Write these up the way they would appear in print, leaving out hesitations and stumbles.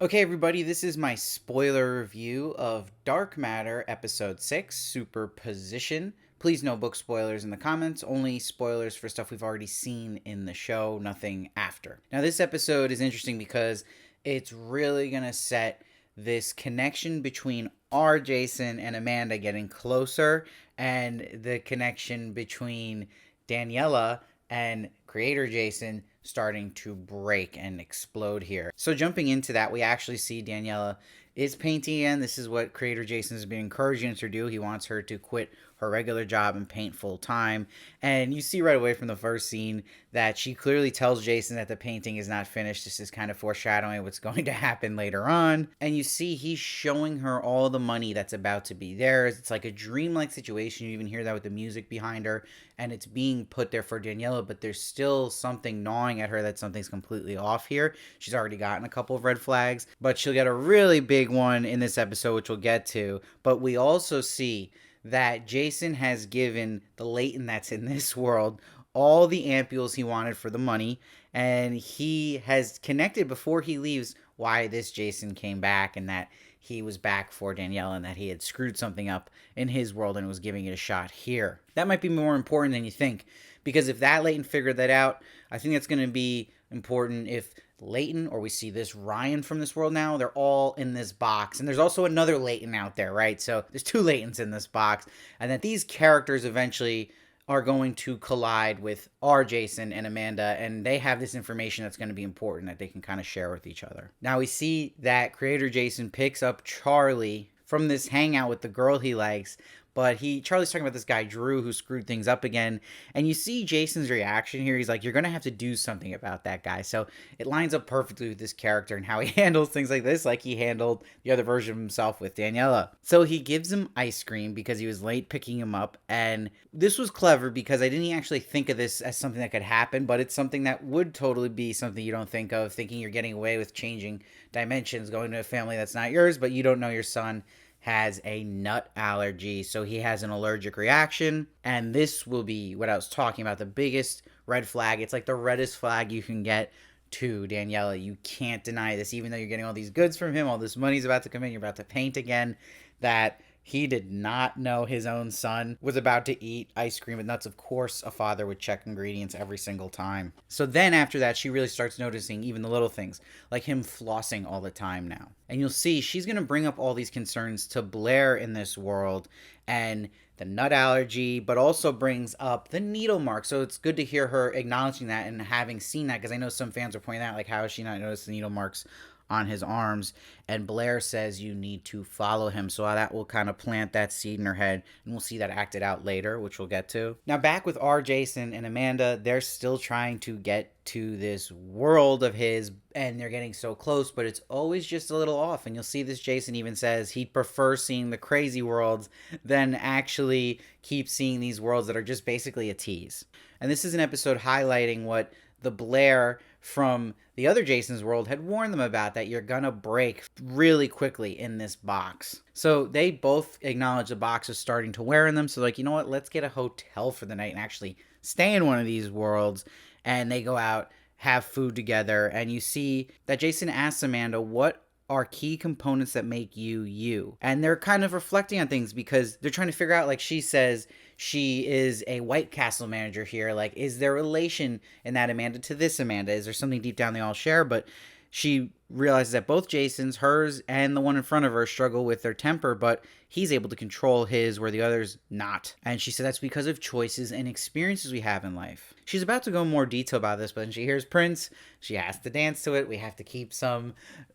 Okay, everybody, this is my spoiler review of Dark Matter Episode 6, Superposition. Please no book spoilers in the comments, only spoilers for stuff we've already seen in the show, nothing after. Now, this episode is interesting because it's really going to set this connection between our Jason and Amanda getting closer, and the connection between Daniela and creator Jason starting to break and explode here. So jumping into that, we actually see Daniela is painting again. This is what creator Jason has been encouraging her to do. He wants her to quit her regular job and paint full time. And you see right away from the first scene that she clearly tells Jason that the painting is not finished. This is kind of foreshadowing what's going to happen later on. And you see he's showing her all the money that's about to be theirs. It's like a dreamlike situation. You even hear that with the music behind her. And it's being put there for Daniela, but there's still something gnawing at her that something's completely off here. She's already gotten a couple of red flags, but she'll get a really big one in this episode, which we'll get to. But we also see that Jason has given the Leighton that's in this world all the ampules he wanted for the money, and he has connected before he leaves why this Jason came back, and that he was back for Danielle, and that he had screwed something up in his world and was giving it a shot here. That might be more important than you think, because if that Leighton figured that out, I think that's going to be important if Leighton, or we see this Ryan from this world now, they're all in this box. And there's also another Leighton out there, right? So there's two Leightons in this box. And that these characters eventually are going to collide with our Jason and Amanda, and they have this information that's going to be important that they can kind of share with each other. Now we see that creator Jason picks up Charlie from this hangout with the girl he likes, but Charlie's talking about this guy Drew who screwed things up again, and you see Jason's reaction here. He's like, you're gonna have to do something about that guy. So it lines up perfectly with this character and how he handles things like this, like he handled the other version of himself with Daniela. So he gives him ice cream because he was late picking him up, and this was clever because I didn't actually think of this as something that could happen, but it's something that would totally be something you don't think of, thinking you're getting away with changing dimensions, going to a family that's not yours, but you don't know your son has a nut allergy, so he has an allergic reaction. And this will be what I was talking about, the biggest red flag. It's like the reddest flag you can get to Daniela. You can't deny this, even though you're getting all these goods from him, all this money's about to come in, you're about to paint again, that he did not know his own son was about to eat ice cream with nuts. Of course, a father would check ingredients every single time. So then after that, she really starts noticing even the little things, like him flossing all the time now. And you'll see she's going to bring up all these concerns to Blair in this world, and the nut allergy, but also brings up the needle mark. So it's good to hear her acknowledging that and having seen that, because I know some fans are pointing out, like, how has she not noticed the needle marks on his arms? And Blair says you need to follow him, so that will kind of plant that seed in her head, and we'll see that acted out later, which we'll get to. Now back with our Jason and Amanda, they're still trying to get to this world of his, and they're getting so close, but it's always just a little off. And you'll see this Jason even says he'd prefer seeing the crazy worlds than actually keep seeing these worlds that are just basically a tease. And this is an episode highlighting what the Blair from the other Jason's world had warned them about, that you're gonna break really quickly in this box. So they both acknowledge the box is starting to wear in them. So like, you know what, let's get a hotel for the night and actually stay in one of these worlds. And they go out, have food together, and you see that Jason asks Amanda, what are key components that make you you? And they're kind of reflecting on things because they're trying to figure out, like she says, she is a White Castle manager here. Like, is there relation in that Amanda to this Amanda? Is there something deep down they all share? But she realizes that both Jason's, hers and the one in front of her, struggle with their temper, but he's able to control his where the other's not. And she said that's because of choices and experiences we have in life. She's about to go in more detail about this, but when she hears Prince, she has to dance to it. We have to keep some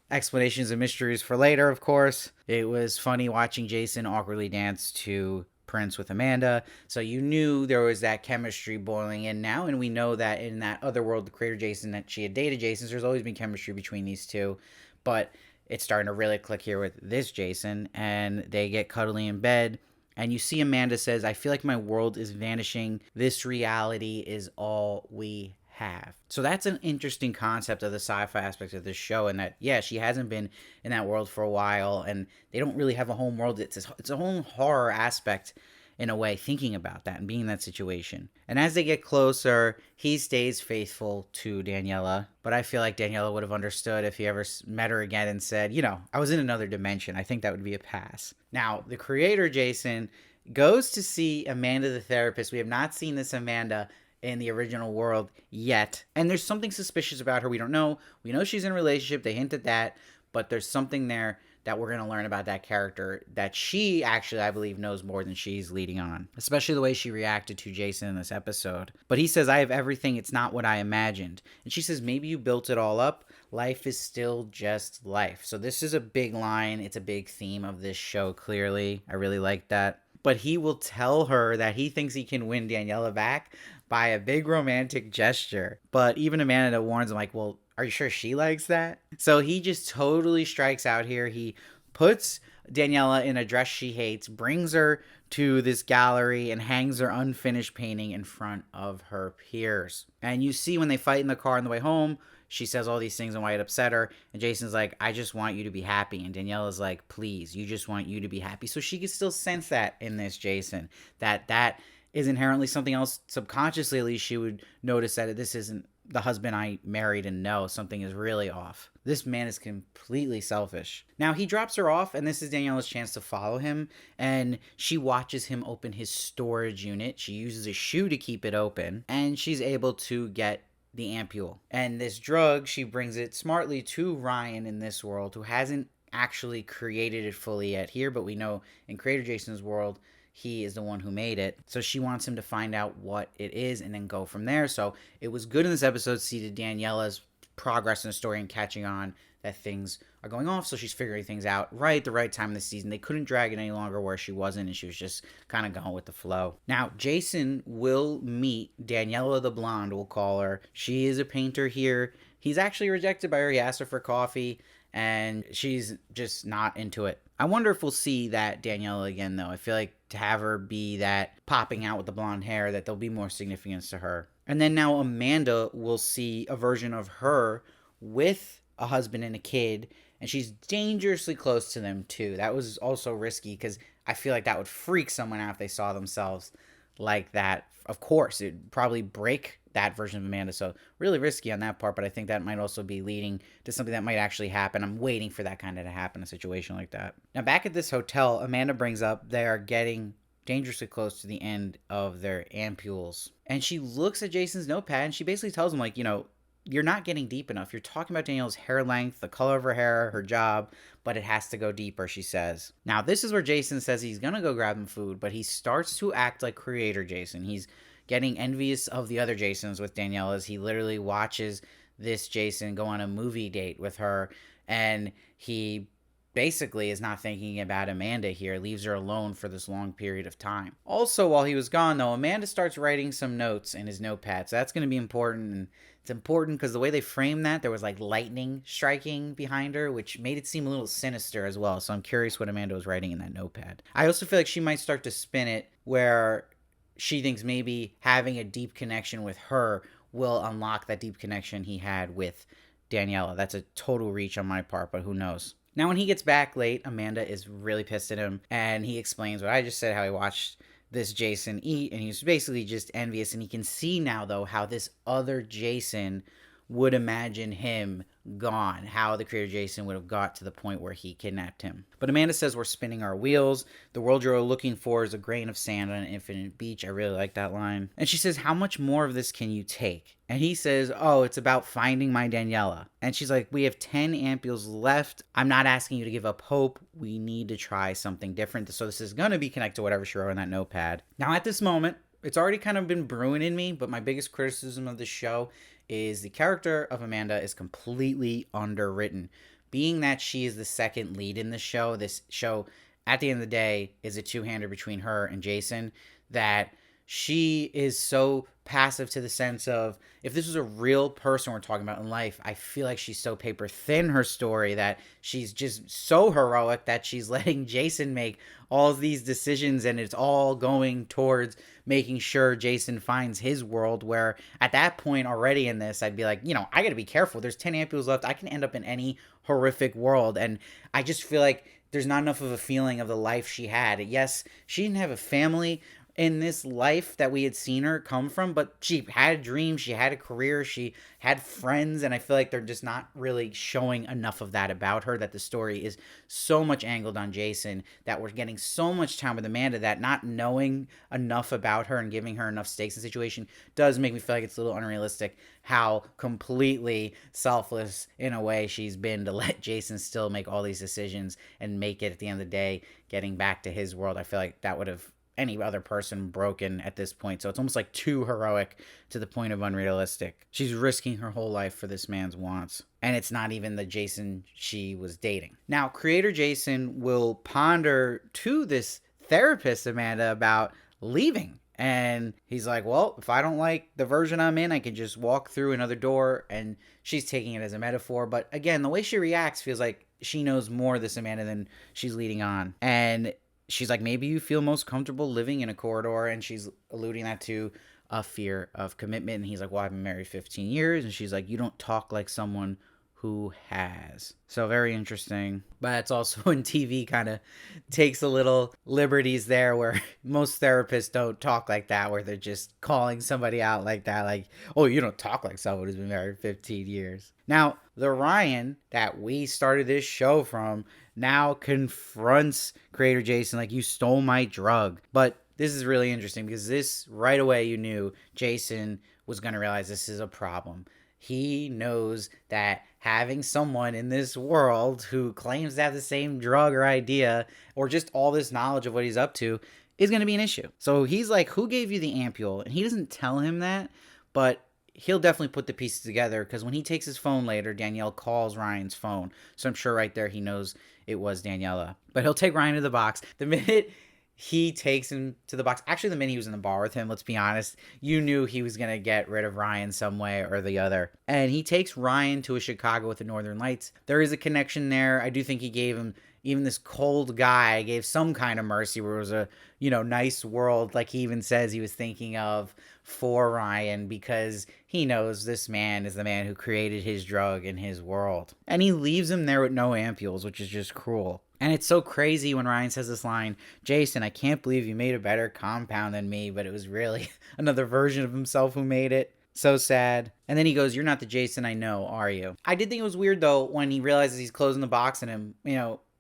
explanations and mysteries for later, of course. It was funny watching Jason awkwardly dance to Prince with Amanda, so you knew there was that chemistry boiling in now, and we know that in that other world, the creator Jason, that she had dated Jason, so there's always been chemistry between these two, but it's starting to really click here with this Jason, and they get cuddly in bed, and you see Amanda says, I feel like my world is vanishing, this reality is all we have. So that's an interesting concept of the sci-fi aspect of this show, and that, yeah, she hasn't been in that world for a while, and they don't really have a home world. It's a whole horror aspect, in a way, thinking about that and being in that situation. And as they get closer, he stays faithful to Daniela. But I feel like Daniela would have understood if he ever met her again and said, I was in another dimension. I think that would be a pass. Now, the creator, Jason, goes to see Amanda the therapist. We have not seen this Amanda in the original world yet. And there's something suspicious about her. We don't know. We know she's in a relationship. They hint at that. But there's something there that we're going to learn about that character that she actually, I believe, knows more than she's leading on. Especially the way she reacted to Jason in this episode. But he says, I have everything. It's not what I imagined. And she says, maybe you built it all up. Life is still just life. So this is a big line. It's a big theme of this show, clearly. I really like that. But he will tell her that he thinks he can win Daniela back by a big romantic gesture. But even Amanda warns him, like, well, are you sure she likes that? So he just totally strikes out here. He puts Daniela in a dress she hates, brings her to this gallery, and hangs her unfinished painting in front of her peers. And you see when they fight in the car on the way home, she says all these things and why it upset her. And Jason's like, I just want you to be happy. And Daniela's like, please, you just want you to be happy. So she can still sense that in this Jason, that is inherently something else. Subconsciously, at least, she would notice that this isn't the husband I married and know something is really off. This man is completely selfish. Now, he drops her off, and this is Daniela's chance to follow him, and she watches him open his storage unit. She uses a shoe to keep it open, and she's able to get the ampule. And this drug, she brings it smartly to Ryan in this world, who hasn't actually created it fully yet here, but we know in Creator Jason's world, he is the one who made it. So she wants him to find out what it is and then go from there. So it was good in this episode to see Daniela's progress in the story and catching on that things are going off. So she's figuring things out right at the right time of the season. They couldn't drag it any longer where she wasn't, and she was just kind of going with the flow. Now, Jason will meet Daniela the blonde, we'll call her. She is a painter here. He's actually rejected by her. He asked her for coffee, and she's just not into it. I wonder if we'll see that Daniela again, though. I feel like to have her be that popping out with the blonde hair, that there'll be more significance to her. And then now Amanda will see a version of her with a husband and a kid, and she's dangerously close to them too. That was also risky because I feel like that would freak someone out if they saw themselves like that. Of course, it'd probably break that version of Amanda, so really risky on that part, but I think that might also be leading to something that might actually happen. I'm waiting for that kind of to happen, a situation like that. Now, back at this hotel, Amanda brings up they are getting dangerously close to the end of their ampules, and she looks at Jason's notepad, and she basically tells him, like, you're not getting deep enough. You're talking about Daniela's hair length, the color of her hair, her job, but it has to go deeper, she says. Now, this is where Jason says he's going to go grab him food, but he starts to act like Creator Jason. He's getting envious of the other Jasons with Daniela as he literally watches this Jason go on a movie date with her, and he basically is not thinking about Amanda here, leaves her alone for this long period of time. Also, while he was gone, though, Amanda starts writing some notes in his notepad, so that's going to be important, and it's important because the way they framed that, there was like lightning striking behind her, which made it seem a little sinister as well, so I'm curious what Amanda was writing in that notepad. I also feel like she might start to spin it where she thinks maybe having a deep connection with her will unlock that deep connection he had with Daniela. That's a total reach on my part, but who knows? Now, when he gets back late, Amanda is really pissed at him, and he explains what I just said, how he watched this Jason eat, and he's basically just envious, and he can see now, though, how this other Jason would imagine him gone, how the Creator Jason would have got to the point where he kidnapped him. But Amanda says we're spinning our wheels. The world you're looking for is a grain of sand on an infinite beach. I really like that line. And she says, how much more of this can you take? And he says, oh, it's about finding my Daniela. And she's like, we have 10 ampules left. I'm not asking you to give up hope. We need to try something different. So this is going to be connected to whatever she wrote on that notepad. Now, at this moment, it's already kind of been brewing in me, but my biggest criticism of the show is the character of Amanda is completely underwritten. Being that she is the second lead in the show, this show, at the end of the day, is a two-hander between her and Jason, that she is so passive to the sense of, if this was a real person we're talking about in life, I feel like she's so paper thin, her story, that she's just so heroic that she's letting Jason make all these decisions, and it's all going towards making sure Jason finds his world, where at that point already in this, I'd be like, I gotta be careful. There's 10 ampules left. I can end up in any horrific world. And I just feel like there's not enough of a feeling of the life she had. Yes, she didn't have a family in this life that we had seen her come from, but she had dreams, she had a career, she had friends, and I feel like they're just not really showing enough of that about her, that the story is so much angled on Jason, that we're getting so much time with Amanda, that not knowing enough about her and giving her enough stakes in the situation does make me feel like it's a little unrealistic how completely selfless in a way she's been to let Jason still make all these decisions and make it at the end of the day, getting back to his world. I feel like that would have any other person broken at this point. So it's almost like too heroic to the point of unrealistic. She's risking her whole life for this man's wants. And it's not even the Jason she was dating. Now, creator Jason will ponder to this therapist, Amanda, about leaving. And he's like, well, if I don't like the version I'm in, I can just walk through another door. And she's taking it as a metaphor. But again, the way she reacts feels like she knows more of this Amanda than she's leading on. And she's like, maybe you feel most comfortable living in a corridor, and she's alluding that to a fear of commitment. And he's like, well, I've been married 15 years, and she's like, you don't talk like someone who has. So very interesting. But it's also when TV kind of takes a little liberties there, where most therapists don't talk like that, where they're just calling somebody out like that, like, oh, you don't talk like someone who's been married 15 years. Now, the Ryan that we started this show from now confronts creator Jason like, you stole my drug. But this is really interesting because this, right away, you knew Jason was going to realize this is a problem. He knows that having someone in this world who claims to have the same drug or idea, or just all this knowledge of what he's up to, is going to be an issue. So he's like, who gave you the ampule? And he doesn't tell him that, but he'll definitely put the pieces together, because when he takes his phone later, Danielle calls Ryan's phone. So I'm sure right there he knows it was Daniela. But he'll take Ryan to the box. The minute he takes him to the box, actually the minute he was in the bar with him, let's be honest, you knew he was going to get rid of Ryan some way or the other. And he takes Ryan to a Chicago with the Northern Lights. There is a connection there. I do think he gave him, even this cold guy gave some kind of mercy, where it was a, nice world, like he even says he was thinking of for Ryan, because he knows this man is the man who created his drug in his world. And he leaves him there with no ampules, which is just cruel. And it's so crazy when Ryan says this line, Jason, I can't believe you made a better compound than me, but it was really another version of himself who made it. So sad. And then he goes, you're not the Jason I know, are you? I did think it was weird, though, when he realizes he's closing the box on him,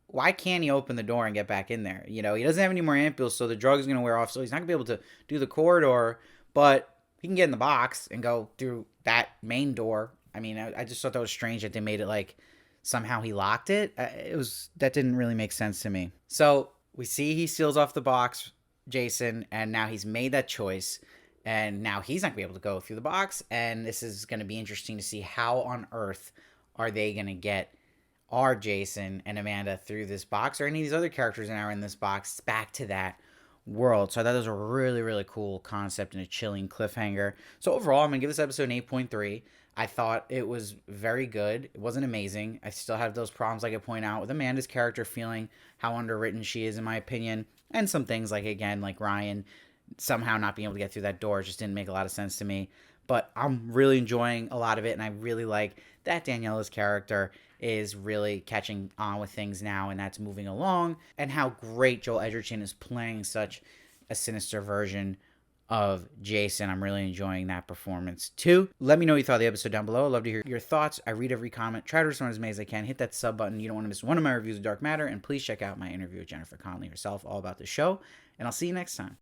why can't he open the door and get back in there? He doesn't have any more ampules, so the drug's going to wear off, so he's not going to be able to do the corridor, but he can get in the box and go through that main door. I mean, I just thought that was strange that they made it like somehow he locked it. That didn't really make sense to me. So we see he seals off the box, Jason, and now he's made that choice, and now he's not going to be able to go through the box, and this is going to be interesting to see how on earth are they going to get our Jason and Amanda through this box, or any of these other characters that are in this box, back to that world. So I thought that was a really, really cool concept and a chilling cliffhanger. So overall, I'm going to give this episode an 8.3. I thought it was very good. It wasn't amazing. I still have those problems, like I point out, with Amanda's character, feeling how underwritten she is, in my opinion. And some things like, again, like Ryan somehow not being able to get through that door just didn't make a lot of sense to me. But I'm really enjoying a lot of it, and I really like that Daniela's character is really catching on with things now, and that's moving along, and how great Joel Edgerton is playing such a sinister version of Jason. I'm really enjoying that performance too. Let me know what you thought of the episode down below. I'd love to hear your thoughts. I read every comment. Try to respond as many as I can. Hit that sub button. You don't want to miss one of my reviews of Dark Matter, and please check out my interview with Jennifer Connelly herself, all about the show, and I'll see you next time.